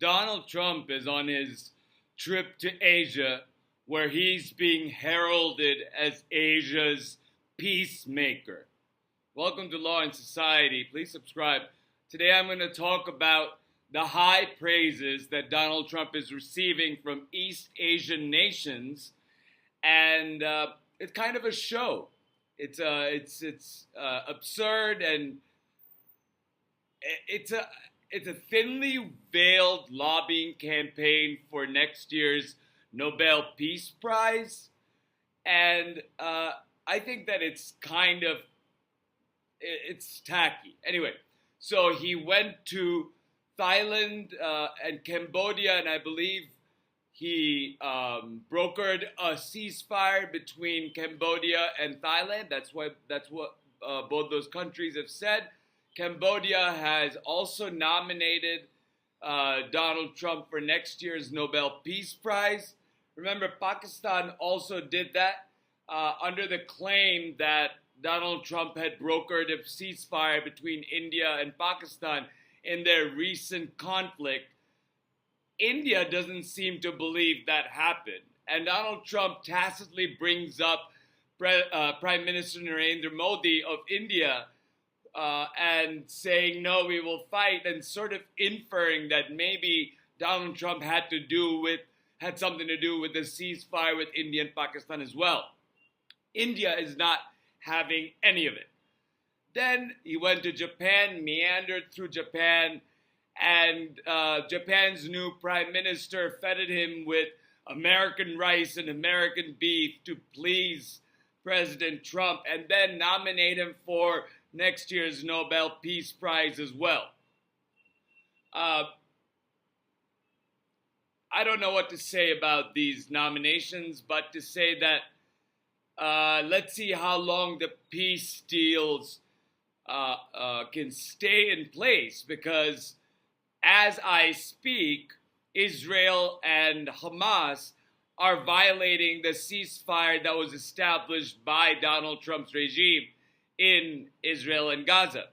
Donald Trump is on his trip to Asia, where he's being heralded as Asia's peacemaker. Welcome to Law and Society. Please subscribe. Today I'm going to talk about the high praises that Donald Trump is receiving from East Asian nations, and it's kind of a show. It's absurd, and it's a thinly veiled lobbying campaign for next year's Nobel Peace Prize, and I think that it's tacky. Anyway, so he went to Thailand and Cambodia, and I believe he brokered a ceasefire between Cambodia and Thailand. That's what both those countries have said. Cambodia has also nominated Donald Trump for next year's Nobel Peace Prize. Remember, Pakistan also did that under the claim that Donald Trump had brokered a ceasefire between India and Pakistan in their recent conflict. India doesn't seem to believe that happened. And Donald Trump tacitly brings up Prime Minister Narendra Modi of India and saying, no, we will fight, and sort of inferring that maybe Donald Trump had something to do with the ceasefire with India and Pakistan as well. India is not having any of it. Then he went to Japan, meandered through Japan, and Japan's new prime minister feted him with American rice and American beef to please President Trump, and then nominate him for next year's Nobel Peace Prize as well. I don't know what to say about these nominations, but to say that let's see how long the peace deals can stay in place, because as I speak, Israel and Hamas are violating the ceasefire that was established by Donald Trump's regime in Israel and Gaza.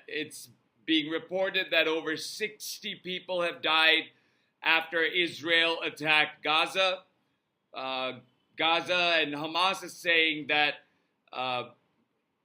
It's being reported that over 60 people have died after Israel attacked Gaza. Gaza and Hamas is saying that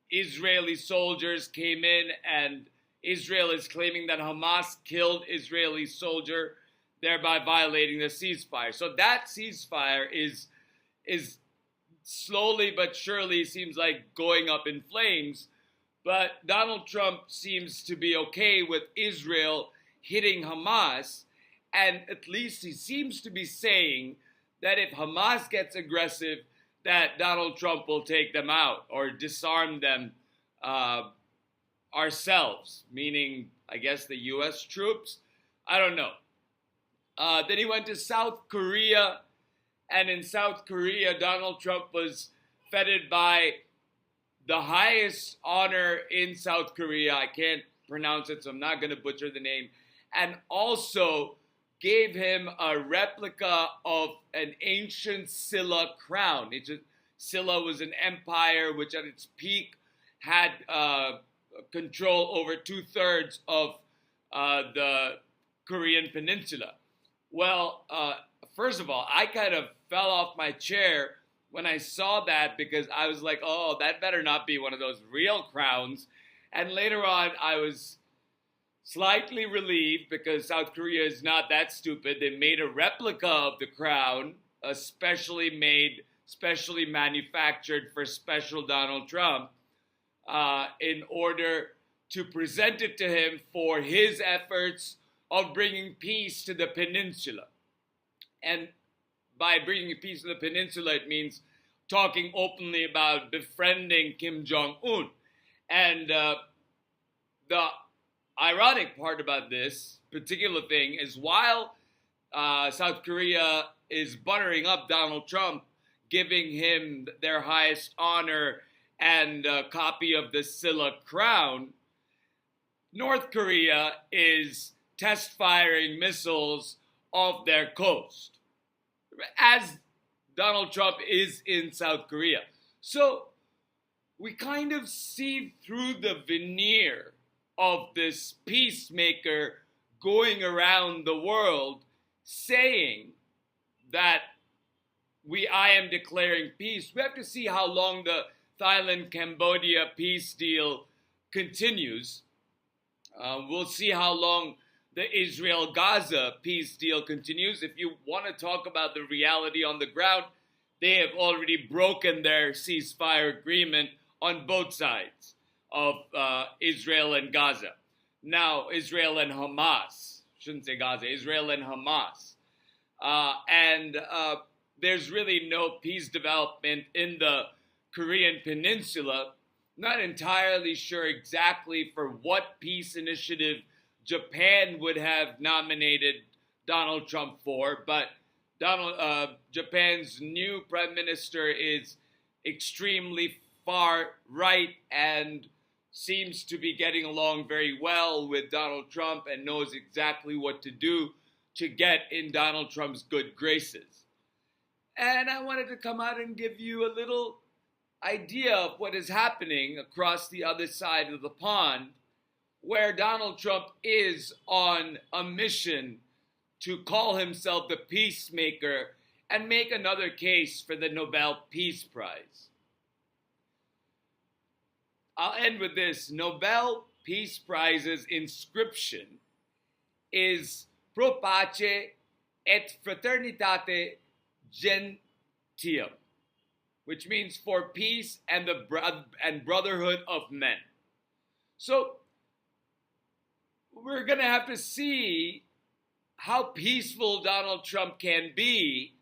Israeli soldiers came in, and Israel is claiming that Hamas killed Israeli soldier, thereby violating the ceasefire. So that ceasefire is slowly but surely seems like going up in flames. But Donald Trump seems to be okay with Israel hitting Hamas, and at least he seems to be saying that if Hamas gets aggressive, that Donald Trump will take them out or disarm them ourselves, meaning, I guess, the U.S. troops. I don't know. Then he went to South Korea, and in South Korea, Donald Trump was feted by the highest honor in South Korea. I can't pronounce it, so I'm not going to butcher the name. And also gave him a replica of an ancient Silla crown. Silla was an empire which at its peak had control over 2/3 of the Korean peninsula. Well, first of all, I kind of fell off my chair when I saw that, because I was like, oh, that better not be one of those real crowns. And later on, I was slightly relieved, because South Korea is not that stupid. They made a replica of the crown, specially made, specially manufactured for special Donald Trump, in order to present it to him for his efforts of bringing peace to the peninsula. And by bringing peace to the peninsula, it means talking openly about befriending Kim Jong-un. And the ironic part about this particular thing is, while South Korea is buttering up Donald Trump, giving him their highest honor and a copy of the Silla crown, North Korea is test firing missiles off their coast, as Donald Trump is in South Korea. So we kind of see through the veneer of this peacemaker going around the world saying that I am declaring peace. We have to see how long the Thailand-Cambodia peace deal continues. We'll see how long the Israel-Gaza peace deal continues. If you want to talk about the reality on the ground, they have already broken their ceasefire agreement on both sides of Israel and Gaza. Now, Israel and Hamas. Shouldn't say Gaza, Israel and Hamas. There's really no peace development in the Korean Peninsula. Not entirely sure exactly for what peace initiative Japan would have nominated Donald Trump for, but Japan's new prime minister is extremely far right and seems to be getting along very well with Donald Trump and knows exactly what to do to get in Donald Trump's good graces. And I wanted to come out and give you a little idea of what is happening across the other side of the pond, where Donald Trump is on a mission to call himself the peacemaker and make another case for the Nobel Peace Prize. I'll end with this. Nobel Peace Prize's inscription is Pro Pace et Fraternitate Gentium, which means for peace and brotherhood of men. So we're going to have to see how peaceful Donald Trump can be,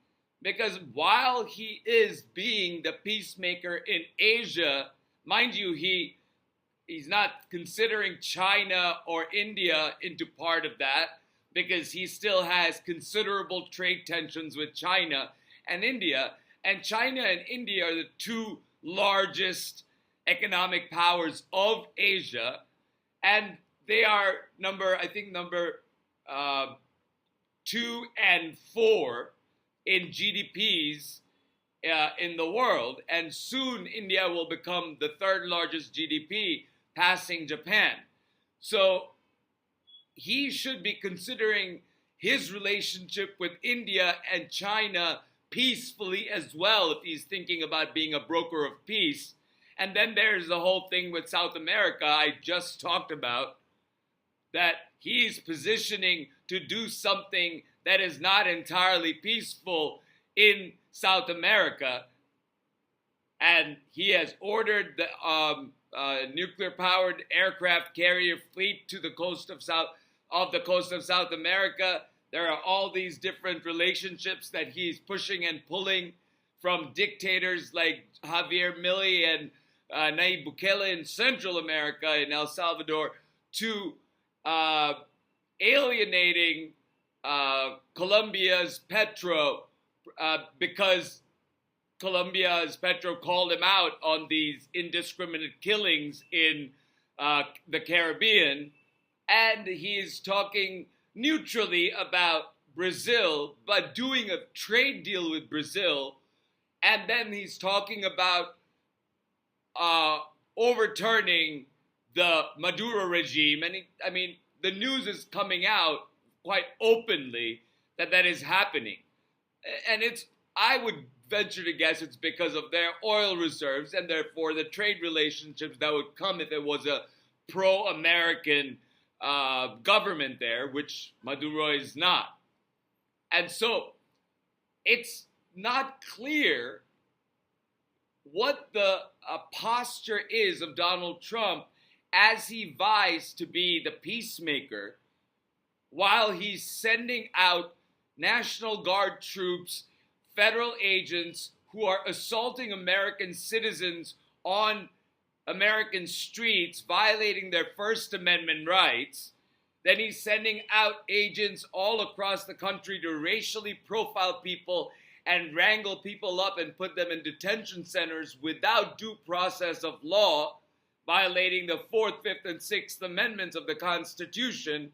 because while he is being the peacemaker in Asia, mind you, he's not considering China or India into part of that, because he still has considerable trade tensions with China and India. And China and India are the two largest economic powers of Asia, and they are number 2 and 4 in GDPs in the world, and soon India will become the third largest GDP, passing Japan. So he should be considering his relationship with India and China peacefully as well, if he's thinking about being a broker of peace. And then there's the whole thing with South America I just talked about, that he's positioning to do something that is not entirely peaceful in South America. And he has ordered the nuclear-powered aircraft carrier fleet to the coast of South America. There are all these different relationships that he's pushing and pulling, from dictators like Javier Milei and Nayib Bukele in Central America, in El Salvador, to alienating Colombia's Petro, because Colombia's Petro called him out on these indiscriminate killings in the Caribbean. And he's talking neutrally about Brazil, but doing a trade deal with Brazil. And then he's talking about overturning the Maduro regime. And the news is coming out quite openly that is happening. And I would venture to guess it's because of their oil reserves, and therefore the trade relationships that would come if it was a pro-American government there, which Maduro is not. And so it's not clear what the posture is of Donald Trump as he vies to be the peacemaker, while he's sending out National Guard troops, federal agents who are assaulting American citizens on American streets, violating their First Amendment rights. Then he's sending out agents all across the country to racially profile people and wrangle people up and put them in detention centers without due process of law, violating the 4th, 5th, and 6th Amendments of the Constitution.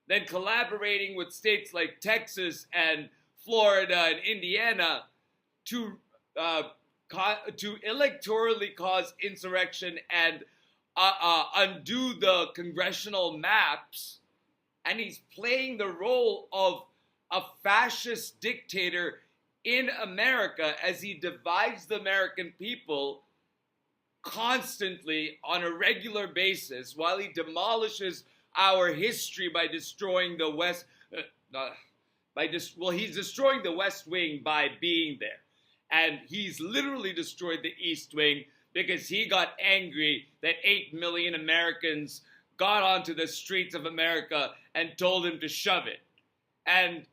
Then collaborating with states like Texas and Florida and Indiana to electorally cause insurrection and undo the congressional maps and he's playing the role of a fascist dictator in America as he divides the American people constantly on a regular basis while he demolishes our history by destroying the West. He's destroying the West Wing by being there. And he's literally destroyed the East Wing because he got angry that 8 million Americans got onto the streets of America and told him to shove it. And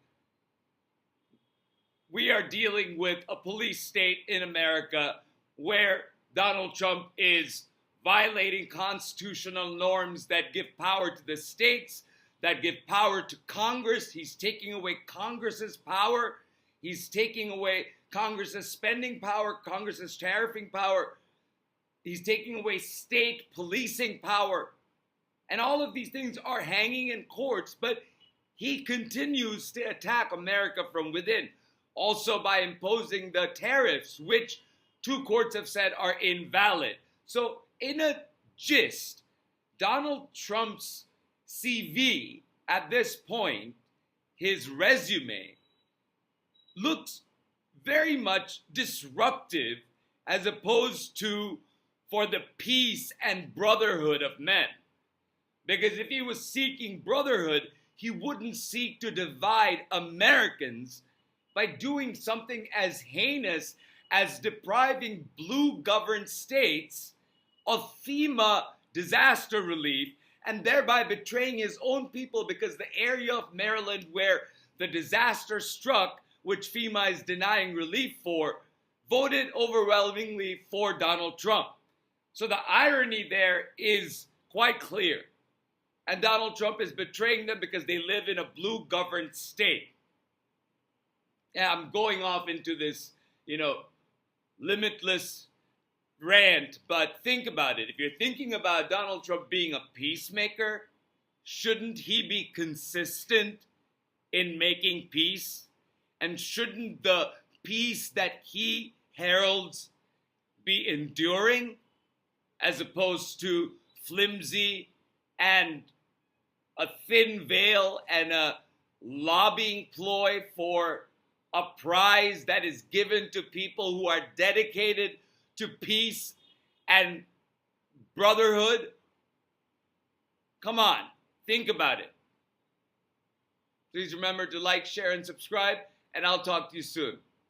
we are dealing with a police state in America where Donald Trump is violating constitutional norms that give power to the states, that give power to Congress. He's taking away Congress's power. He's taking away Congress's spending power, Congress's tariffing power. He's taking away state policing power. And all of these things are hanging in courts, but he continues to attack America from within. Also by imposing the tariffs, which 2 courts have said are invalid. So in a gist, Donald Trump's CV at this point, his resume, looks very much disruptive as opposed to for the peace and brotherhood of men. Because if he was seeking brotherhood, he wouldn't seek to divide Americans by doing something as heinous as depriving blue-governed states of FEMA disaster relief and thereby betraying his own people because the area of Maryland where the disaster struck, which FEMA is denying relief for, voted overwhelmingly for Donald Trump. So the irony there is quite clear. And Donald Trump is betraying them because they live in a blue-governed state. Yeah, I'm going off into this, limitless rant, but think about it. If you're thinking about Donald Trump being a peacemaker, shouldn't he be consistent in making peace? And shouldn't the peace that he heralds be enduring as opposed to flimsy and a thin veil and a lobbying ploy for a prize that is given to people who are dedicated to peace and brotherhood? Come on, think about it. Please remember to like, share, and subscribe, and I'll talk to you soon.